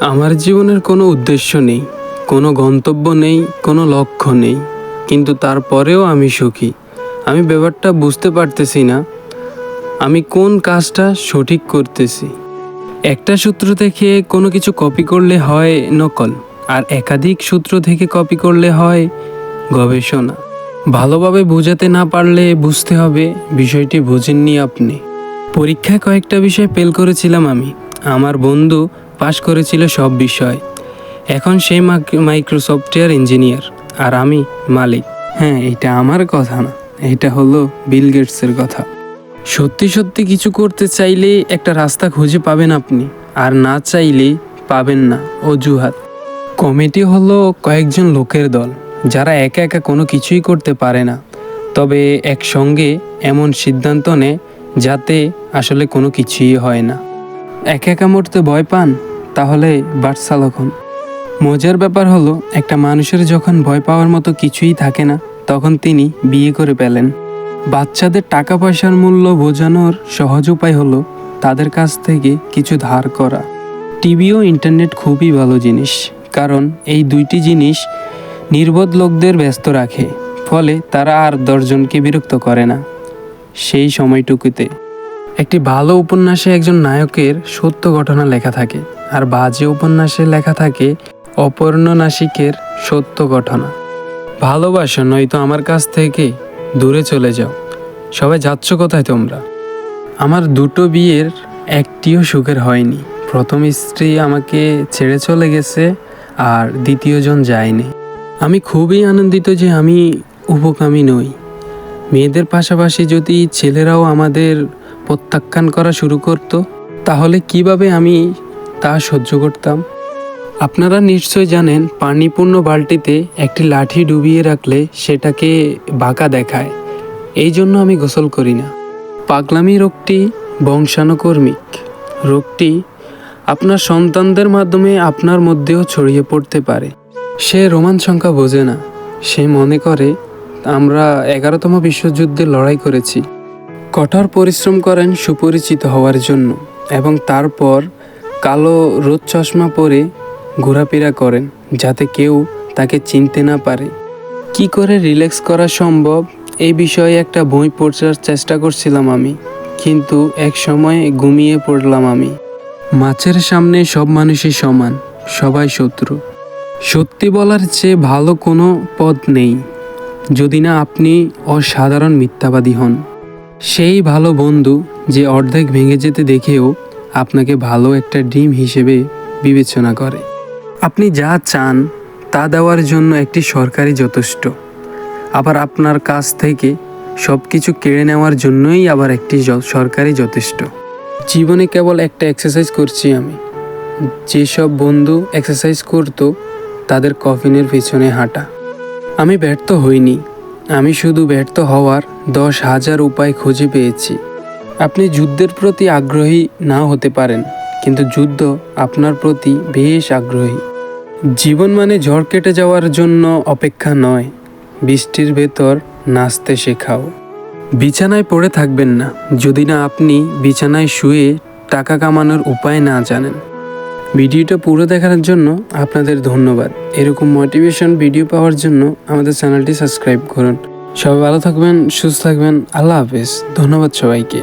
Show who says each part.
Speaker 1: আমার জীবনের কোনো উদ্দেশ্য নেই, কোনো গন্তব্য নেই, কোনো লক্ষ্য নেই, কিন্তু তারপরেও আমি সুখী। আমি ব্যাপারটা বুঝতে পারতেছি না আমি কোন কাজটা সঠিক করতেছি। একটা সূত্র থেকে কোনো কিছু কপি করলে হয় নকল, আর একাধিক সূত্র থেকে কপি করলে হয় গবেষণা। ভালোভাবে বোঝাতে না পারলে বুঝতে হবে বিষয়টি বোঝেননি আপনি। পরীক্ষায় কয়েকটা বিষয় ফেল করেছিলাম আমি। আমার বন্ধু পাশ করেছিল সব বিষয়। এখন সে মাইক্রোসফটওয়্যার ইঞ্জিনিয়ার আর আমি মালিক। হ্যাঁ, এটা আমার কথা না, এটা হলো বিল গেটসের কথা। সত্যি সত্যি কিছু করতে চাইলে একটা রাস্তা খুঁজে পাবেন আপনি, আর না চাইলে পাবেন না। অজুহাত। কমিটি হলো কয়েকজন লোকের দল যারা একা একা কোনো কিছুই করতে পারে না, তবে একসঙ্গে এমন সিদ্ধান্ত নেয় যাতে আসলে কোনো কিছুই হয় না। একা একা মরতে ভয় পান? তাহলে বাটচালক হন। মজার ব্যাপার হলো, একটা মানুষের যখন ভয় পাওয়ার মতো কিছুই থাকে না, তখন তিনি বিয়ে করে ফেলেন। বাচ্চাদের টাকা পয়সার মূল্য বোঝানোর সহজ উপায় হলো তাদের কাছ থেকে কিছু ধার করা। টিভি ও ইন্টারনেট খুবই ভালো জিনিস, কারণ এই দুইটি জিনিস নির্বোধ লোকদের ব্যস্ত রাখে, ফলে তারা আর 10 জনকে বিরক্ত করে না সেই সময়টুকুতে। একটি ভালো উপন্যাসে একজন নায়কের সত্য ঘটনা লেখা থাকে, আর বাজে উপন্যাসে লেখা থাকে অপর্ণনাসিকের সত্য ঘটনা। ভালোবাসো, নয়তো আমার কাছ থেকে দূরে চলে যাও। সবাই যাচ্ছ কোথায় তোমরা? আমার দুটো বিয়ের একটিও সুখের হয়নি। প্রথম স্ত্রী আমাকে ছেড়ে চলে গেছে, আর দ্বিতীয়জন যায়নি। আমি খুবই আনন্দিত যে আমি উপকামী নই। মেয়েদের পাশাপাশি যদি ছেলেরাও আমাদের প্রত্যাখ্যান করা শুরু করত, তাহলে কিভাবে আমি তা সহ্য করতাম? আপনারা নিশ্চয় জানেন, পানিপূর্ণ বালতিতে একটি লাঠি ডুবিয়ে রাখলে সেটাকে বাঁকা দেখায়। এই জন্য আমি গোসল করি না। পাগলামি রোগটি বংশানুক্রমিক। রোগটি আপনার সন্তানদের মাধ্যমে আপনার মধ্যেও ছড়িয়ে পড়তে পারে। সে রোমান সংখ্যা বোঝে না। সে মনে করে আমরা 11তম বিশ্বযুদ্ধে লড়াই করেছি। কঠোর পরিশ্রম করেন সুপরিচিত হওয়ার জন্য, এবং তারপর কালো রোদ চশমা পরে ঘোরাফেরা করেন যাতে কেউ তাকে চিনতে না পারে। কি করে রিল্যাক্স করা সম্ভব এই বিষয়ে একটা বই পড়ার চেষ্টা করছিলাম আমি, কিন্তু এক সময় ঘুমিয়ে পড়লাম আমি। মাছের সামনে সব মানুষই সমান, সবাই শত্রু। সত্যি বলার চেয়ে ভালো কোনো পথ নেই, যদি না আপনি অসাধারণ মিথ্যাবাদী হন। সেই ভালো বন্ধু যে অর্ধেক ভেঙে যেতে দেখেও আপনাকে ভালো একটা ডিম হিসেবে বিবেচনা করে। আপনি যা চান তা দেওয়ার জন্য একটি সরকারি যথেষ্ট, আবার আপনার কাছ থেকে সব কিছু কেড়ে নেওয়ার জন্যই আবার একটি সরকারি যথেষ্ট। জীবনে কেবল একটা এক্সারসাইজ করছি আমি। যেসব বন্ধু এক্সারসাইজ করতো তাদের কফিনের পিছনে হাঁটা। আমি ব্যর্থ হইনি, আমি শুধু ব্যর্থ হওয়ার 10,000 উপায় খুঁজে পেয়েছি। আপনি যুদ্ধের প্রতি আগ্রহী নাও হতে পারেন, কিন্তু যুদ্ধ আপনার প্রতি বেশ আগ্রহী। জীবন মানে ঝড় কেটে যাওয়ার জন্য অপেক্ষা নয়, বৃষ্টির ভেতর নাচতে শেখাও। বিছানায় পড়ে থাকবেন না যদি না আপনি বিছানায় শুয়ে টাকা কামানোর উপায় না জানেন। ভিডিওটা পুরো দেখার জন্য আপনাদের ধন্যবাদ। এরকম মোটিভেশন ভিডিও পাওয়ার জন্য আমাদের চ্যানেলটি সাবস্ক্রাইব করুন। সবাই ভালো থাকবেন, সুস্থ থাকবেন। আল্লাহ হাফেজ। ধন্যবাদ সবাইকে।